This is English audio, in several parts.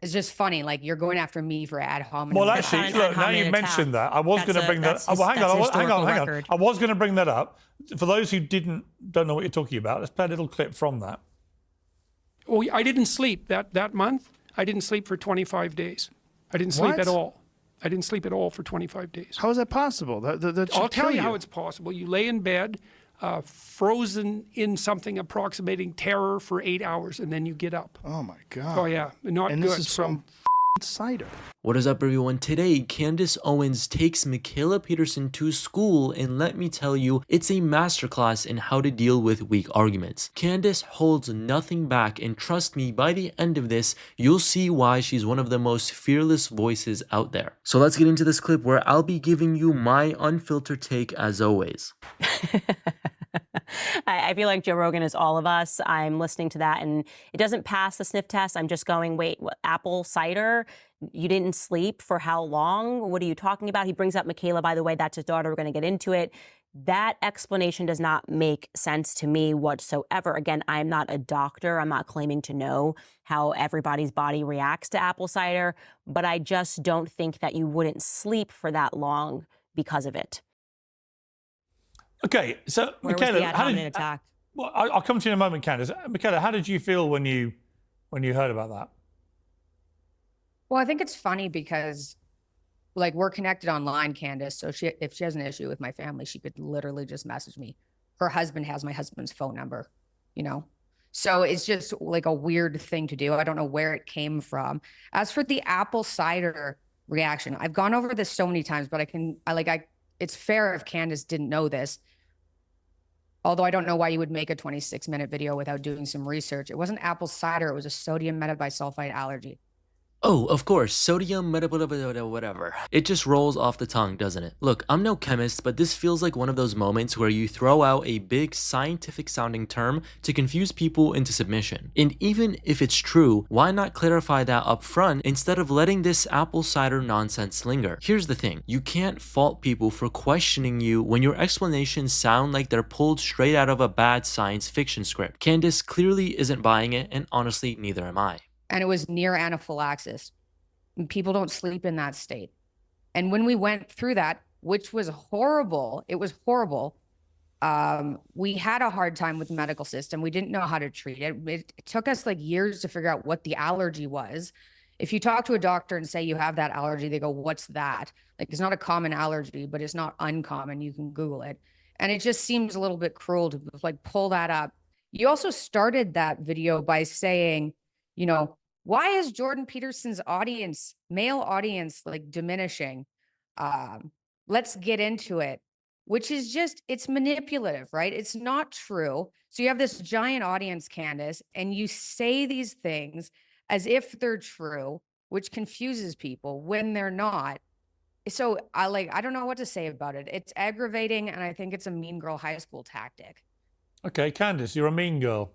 It's just funny. Like you're going after me for ad hominem Well, actually, attacks. look, now you've mentioned that, I was going to bring that. Well, hang on. I was going to bring that up. For those who don't know what you're talking about, let's play a little clip from that. Well, I didn't sleep that month. I didn't sleep for 25 days. I didn't sleep at all. I didn't sleep at all for 25 days. How is that possible? I'll tell you how it's possible. You lay in bed, frozen in something approximating terror for 8 hours, and then you get up. Oh my God. Oh yeah, not good. And this is from cider. What is up, everyone? Today, Candace Owens takes Mikhaila Peterson to school, and let me tell you, it's a masterclass in how to deal with weak arguments. Candace holds nothing back, and trust me, by the end of this, you'll see why she's one of the most fearless voices out there. So let's get into this clip where I'll be giving you my unfiltered take as always. I feel like Joe Rogan is all of us. I'm listening to that and it doesn't pass the sniff test. I'm just going, wait, what, apple cider? You didn't sleep for how long? What are you talking about? He brings up Mikhaila, by the way, that's his daughter. We're going to get into it. That explanation does not make sense to me whatsoever. Again, I'm not a doctor. I'm not claiming to know how everybody's body reacts to apple cider, but I just don't think that you wouldn't sleep for that long because of it. Okay, so Where Mikhaila, was the ad hominem attack? Well, I'll come to you in a moment, Candace. Mikhaila, how did you feel when you heard about that? Well, I think it's funny because, like, we're connected online, Candace. So if she has an issue with my family, she could literally just message me. Her husband has my husband's phone number, you know? So it's just like a weird thing to do. I don't know where it came from. As for the apple cider reaction, I've gone over this so many times, but it's fair if Candace didn't know this. Although I don't know why you would make a 26-minute video without doing some research. It wasn't apple cider. It was a sodium metabisulfite allergy. Oh, of course, sodium whatever. It just rolls off the tongue, doesn't it? Look, I'm no chemist, but this feels like one of those moments where you throw out a big scientific sounding term to confuse people into submission. And even if it's true, why not clarify that up front instead of letting this apple cider nonsense linger? Here's the thing, you can't fault people for questioning you when your explanations sound like they're pulled straight out of a bad science fiction script. Candace clearly isn't buying it, and honestly, neither am I. And it was near anaphylaxis. And people don't sleep in that state. And when we went through that, which was horrible, it was horrible. We had a hard time with the medical system. We didn't know how to treat it. It took us like years to figure out what the allergy was. If you talk to a doctor and say you have that allergy, they go, what's that? Like, it's not a common allergy, but it's not uncommon. You can Google it. And it just seems a little bit cruel to like pull that up. You also started that video by saying, you know, why is Jordan Peterson's audience, male audience, like diminishing? Let's get into it, which is just, it's manipulative, right? It's not true. So you have this giant audience, Candace, and you say these things as if they're true, which confuses people when they're not. So I don't know what to say about it. It's aggravating, and I think it's a mean girl high school tactic. Okay, Candace, you're a mean girl.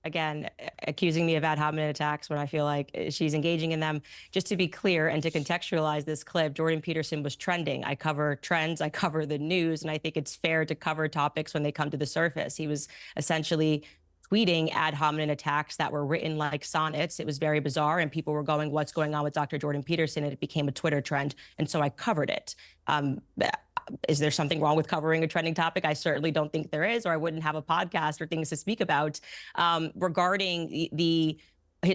Again, accusing me of ad hominem attacks when I feel like she's engaging in them. Just to be clear and to contextualize this clip, Jordan Peterson was trending. I cover trends, I cover the news, and I think it's fair to cover topics when they come to the surface. He was essentially tweeting ad hominem attacks that were written like sonnets. It was very bizarre, and people were going, what's going on with Dr. Jordan Peterson? And it became a Twitter trend, and so I covered it. Is there something wrong with covering a trending topic? I certainly don't think there is, or I wouldn't have a podcast or things to speak about. Regarding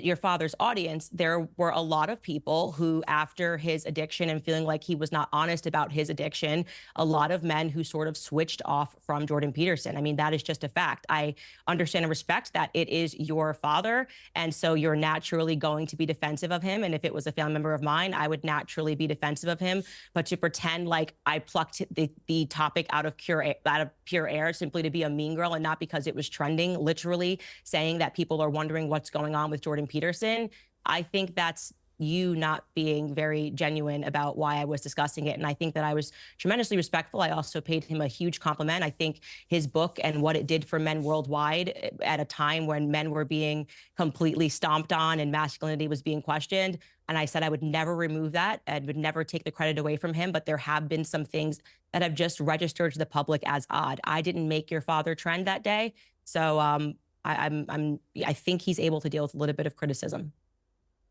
your father's audience, there were a lot of people who, after his addiction and feeling like he was not honest about his addiction, a lot of men who sort of switched off from Jordan Peterson. I mean, that is just a fact. I understand and respect that it is your father, and so you're naturally going to be defensive of him. And if it was a family member of mine, I would naturally be defensive of him. But to pretend like I plucked the topic out of pure air simply to be a mean girl and not because it was trending, literally saying that people are wondering what's going on with Jordan Peterson, I think that's you not being very genuine about why I was discussing it. And I think that I was tremendously respectful. I also paid him a huge compliment. I think his book and what it did for men worldwide at a time when men were being completely stomped on and masculinity was being questioned. And I said I would never remove that and would never take the credit away from him. But there have been some things that have just registered to the public as odd. I didn't make your father trend that day. So I think he's able to deal with a little bit of criticism.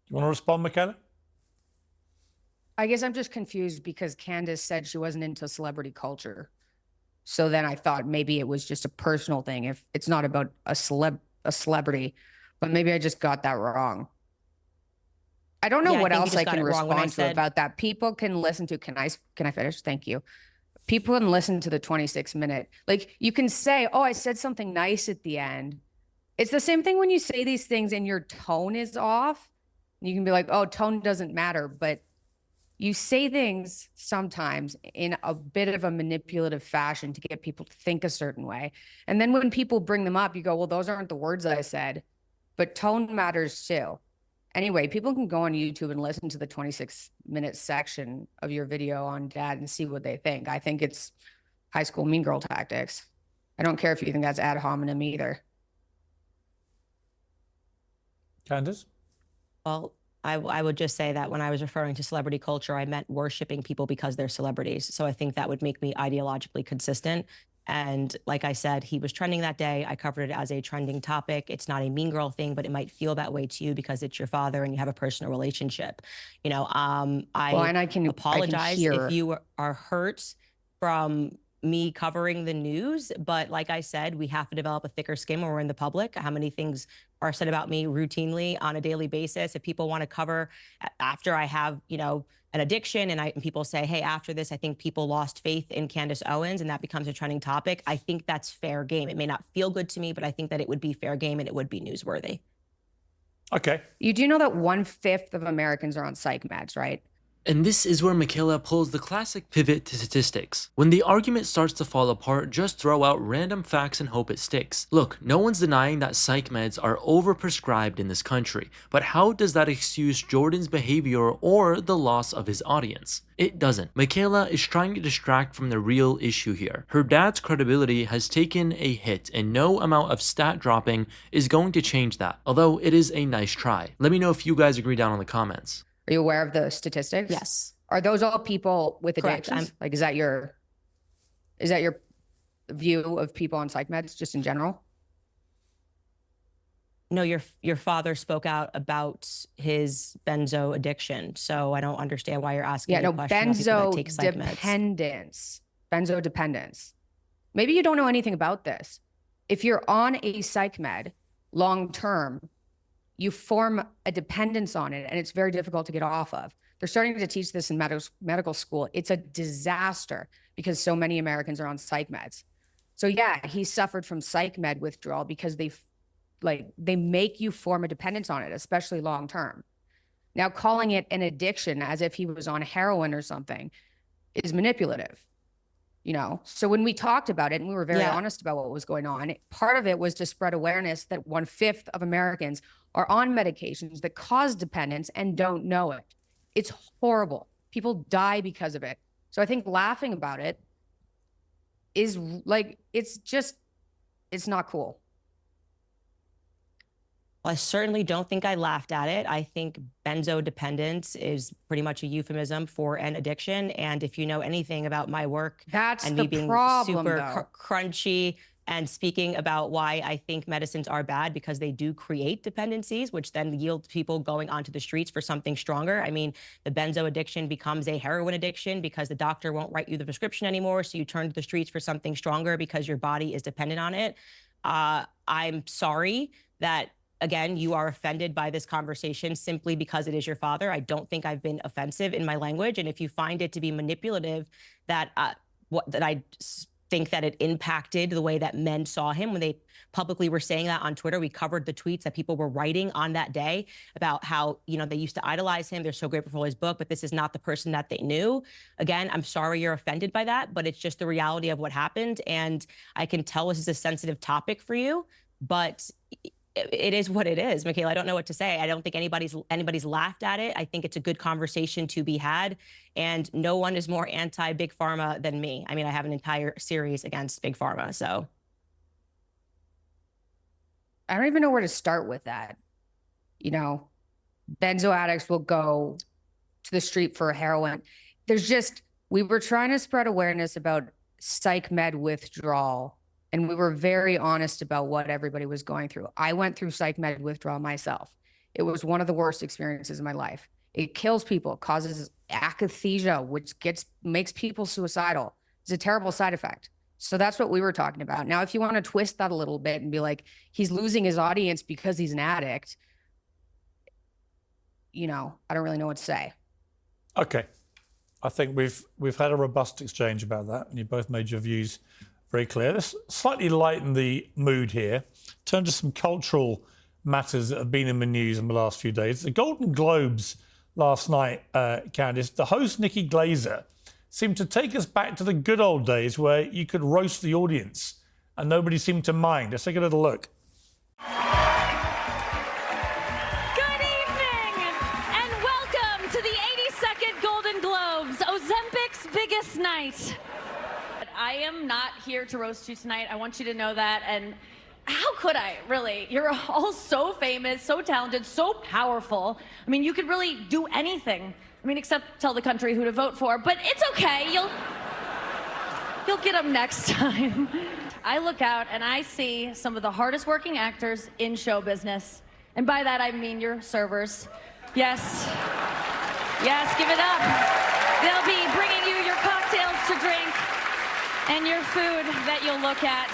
You want to respond, Mikhaila? I guess I'm just confused because Candace said she wasn't into celebrity culture. So then I thought maybe it was just a personal thing. If it's not about a celebrity, but maybe I just got that wrong. I don't know what else I can respond to about that. People can listen to, can I finish? Thank you. People can listen to the 26-minute, like you can say, oh, I said something nice at the end. It's the same thing when you say these things and your tone is off. You can be like, oh, tone doesn't matter, but you say things sometimes in a bit of a manipulative fashion to get people to think a certain way. And then when people bring them up, you go, well, those aren't the words I said, but tone matters too. Anyway, people can go on YouTube and listen to the 26-minute section of your video on Dad and see what they think. I think it's high school mean girl tactics. I don't care if you think that's ad hominem either. Candace? Well, I would just say that when I was referring to celebrity culture, I meant worshiping people because they're celebrities. So I think that would make me ideologically consistent. And like I said, he was trending that day. I covered it as a trending topic. It's not a mean girl thing, but it might feel that way to you because it's your father and you have a personal relationship. You know, I can apologize if you are hurt from me covering the news, but like I said, we have to develop a thicker skin when we're in the public. How many things are said about me routinely on a daily basis? If people want to cover after I have, you know, an addiction and people say, hey, after this, I think people lost faith in Candace Owens and that becomes a trending topic. I think that's fair game. It may not feel good to me, but I think that it would be fair game and it would be newsworthy. Okay. You do know that 1/5 of Americans are on psych meds, right? And this is where Mikhaila pulls the classic pivot to statistics. When the argument starts to fall apart, just throw out random facts and hope it sticks. Look, no one's denying that psych meds are overprescribed in this country, but how does that excuse Jordan's behavior or the loss of his audience? It doesn't. Mikhaila is trying to distract from the real issue here. Her dad's credibility has taken a hit and no amount of stat dropping is going to change that, although it is a nice try. Let me know if you guys agree down in the comments. Are you aware of the statistics? Yes. Are those all people with Correct. addictions? Like, is that your view of people on psych meds just in general? No, your father spoke out about his benzo addiction, so I don't understand why you're asking. Yeah, no, benzo dependence. Maybe you don't know anything about this. If you're on a psych med long term, you form a dependence on it and it's very difficult to get off of. They're starting to teach this in medical school. It's a disaster because so many Americans are on psych meds. So yeah, he suffered from psych med withdrawal because they make you form a dependence on it, especially long term. Now calling it an addiction as if he was on heroin or something is manipulative. You know, so when we talked about it and we were very honest about what was going on, part of it was to spread awareness that 1/5 of Americans are on medications that cause dependence and don't know it. It's horrible. People die because of it. So I think laughing about it is like, it's not cool. I certainly don't think I laughed at it. I think benzo dependence is pretty much a euphemism for an addiction. And if you know anything about my work, that's and the me being problem, super crunchy and speaking about why I think medicines are bad because they do create dependencies, which then yield people going onto the streets for something stronger. I mean, the benzo addiction becomes a heroin addiction because the doctor won't write you the prescription anymore. So you turn to the streets for something stronger because your body is dependent on it. I'm sorry that, again, you are offended by this conversation simply because it is your father. I don't think I've been offensive in my language. And if you find it to be manipulative, that I think that it impacted the way that men saw him when they publicly were saying that on Twitter. We covered the tweets that people were writing on that day about how, you know, they used to idolize him. They're so grateful for his book, but this is not the person that they knew. Again, I'm sorry you're offended by that, but it's just the reality of what happened. And I can tell this is a sensitive topic for you, but it is what it is, Mikhaila. I don't know what to say. I don't think anybody's laughed at it. I think it's a good conversation to be had, and no one is more anti-Big Pharma than me. I mean, I have an entire series against Big Pharma, so. I don't even know where to start with that. You know, benzo addicts will go to the street for heroin. We were trying to spread awareness about psych med withdrawal And we were very honest about what everybody was going through. I went through psych med withdrawal myself. It was one of the worst experiences in my life. It kills people, causes akathisia, which makes people suicidal. It's a terrible side effect. So that's what we were talking about. Now, if you want to twist that a little bit and be like, he's losing his audience because he's an addict, I don't really know what to say. Okay. I think we've had a robust exchange about that, and you both made your views very clear. Let's slightly lighten the mood here. Turn to some cultural matters that have been in the news in the last few days. The Golden Globes last night, Candace, the host Nikki Glaser seemed to take us back to the good old days where you could roast the audience and nobody seemed to mind. Let's take a little look. Good evening and welcome to the 82nd Golden Globes, Ozempic's biggest night. I am not here to roast you tonight. I want you to know that. And how could I, really? You're all so famous, so talented, so powerful. I mean, you could really do anything. I mean, except tell the country who to vote for. But it's okay. You'll get them next time. I look out and I see some of the hardest working actors in show business. And by that, I mean your servers. Yes. Yes, give it up. They'll be bringing you your cocktails to drink and your food that you'll look at.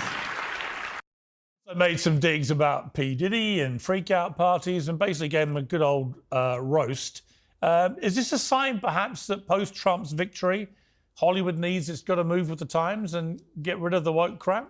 I made some digs about P. Diddy and freak-out parties and basically gave them a good old roast. Is this a sign, perhaps, that post-Trump's victory, Hollywood needs it's got to move with the times and get rid of the woke crap?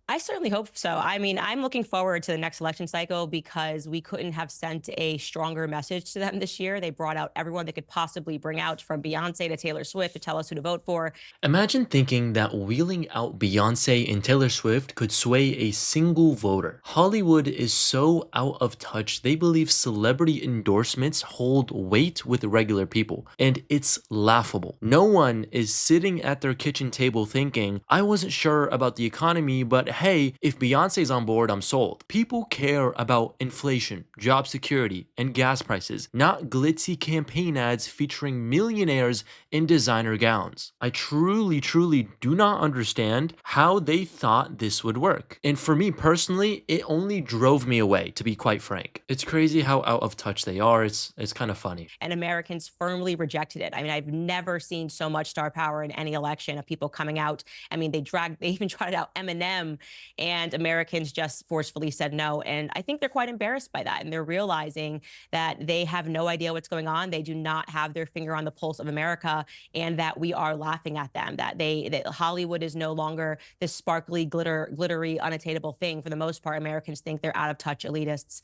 I certainly hope so. I mean, I'm looking forward to the next election cycle because we couldn't have sent a stronger message to them this year. They brought out everyone they could possibly bring out, from Beyonce to Taylor Swift, to tell us who to vote for. Imagine thinking that wheeling out Beyonce and Taylor Swift could sway a single voter. Hollywood is so out of touch, they believe celebrity endorsements hold weight with regular people, and it's laughable. No one is sitting at their kitchen table thinking, I wasn't sure about the economy, but hey, if Beyonce's on board, I'm sold. People care about inflation, job security, and gas prices, not glitzy campaign ads featuring millionaires in designer gowns. I truly do not understand how they thought this would work. And for me personally, it only drove me away, to be quite frank. It's crazy how out of touch they are. It's kind of funny. And Americans firmly rejected it. I mean, I've never seen so much star power in any election of people coming out. I mean, they even trotted out Eminem, and Americans just forcefully said no. And I think they're quite embarrassed by that. And they're realizing that they have no idea what's going on. They do not have their finger on the pulse of America, and that we are laughing at them, that Hollywood is no longer this sparkly, glittery, unattainable thing. For the most part, Americans think they're out of touch elitists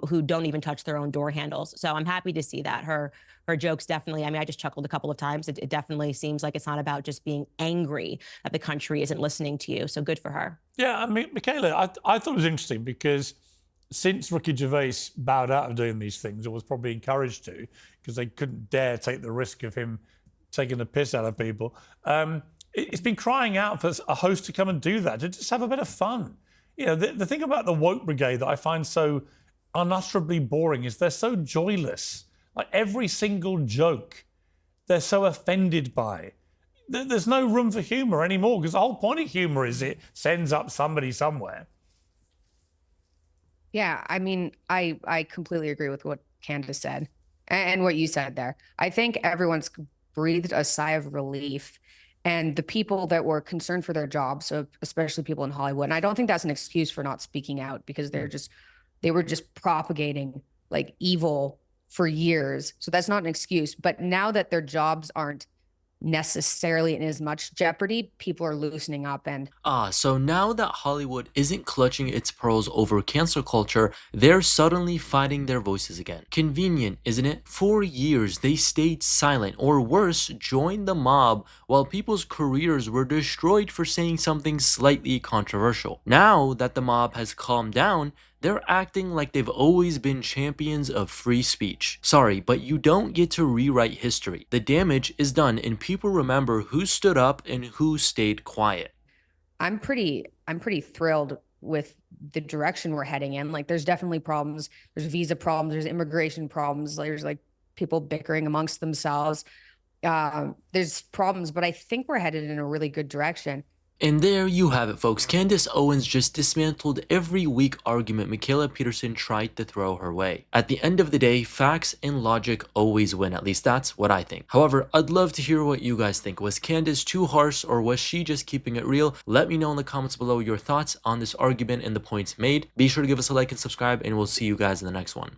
who don't even touch their own door handles. So I'm happy to see that. Her jokes definitely, I mean, I just chuckled a couple of times. It definitely seems like it's not about just being angry that the country isn't listening to you. So good for her. Yeah, I mean, Mikhaila, I thought it was interesting because since Ricky Gervais bowed out of doing these things, or was probably encouraged to, because they couldn't dare take the risk of him taking the piss out of people, it's been crying out for a host to come and do that, to just have a bit of fun. You know, the thing about the woke brigade that I find so unutterably boring is they're so joyless. Like every single joke, they're so offended by. There's no room for humor anymore, because the whole point of humor is it sends up somebody somewhere. Yeah, I mean, I completely agree with what Candace said and what you said there. I think everyone's breathed a sigh of relief, and the people that were concerned for their jobs, so especially people in Hollywood, and I don't think that's an excuse for not speaking out, because they were just propagating like evil for years. So that's not an excuse. But now that their jobs aren't necessarily in as much jeopardy, people are loosening up. And so now that Hollywood isn't clutching its pearls over cancel culture, they're suddenly finding their voices again. Convenient, isn't it? For years they stayed silent, or worse, joined the mob while people's careers were destroyed for saying something slightly controversial. Now that the mob has calmed down, they're acting like they've always been champions of free speech. Sorry, but you don't get to rewrite history. The damage is done, and people remember who stood up and who stayed quiet. I'm pretty thrilled with the direction we're heading in. Like, there's definitely problems. There's visa problems. There's immigration problems. There's like people bickering amongst themselves. There's problems, but I think we're headed in a really good direction. And there you have it, folks. Candace Owens just dismantled every weak argument Mikhaila Peterson tried to throw her way. At the end of the day, facts and logic always win. At least that's what I think. However, I'd love to hear what you guys think. Was Candace too harsh, or was she just keeping it real? Let me know in the comments below your thoughts on this argument and the points made. Be sure to give us a like and subscribe, and we'll see you guys in the next one.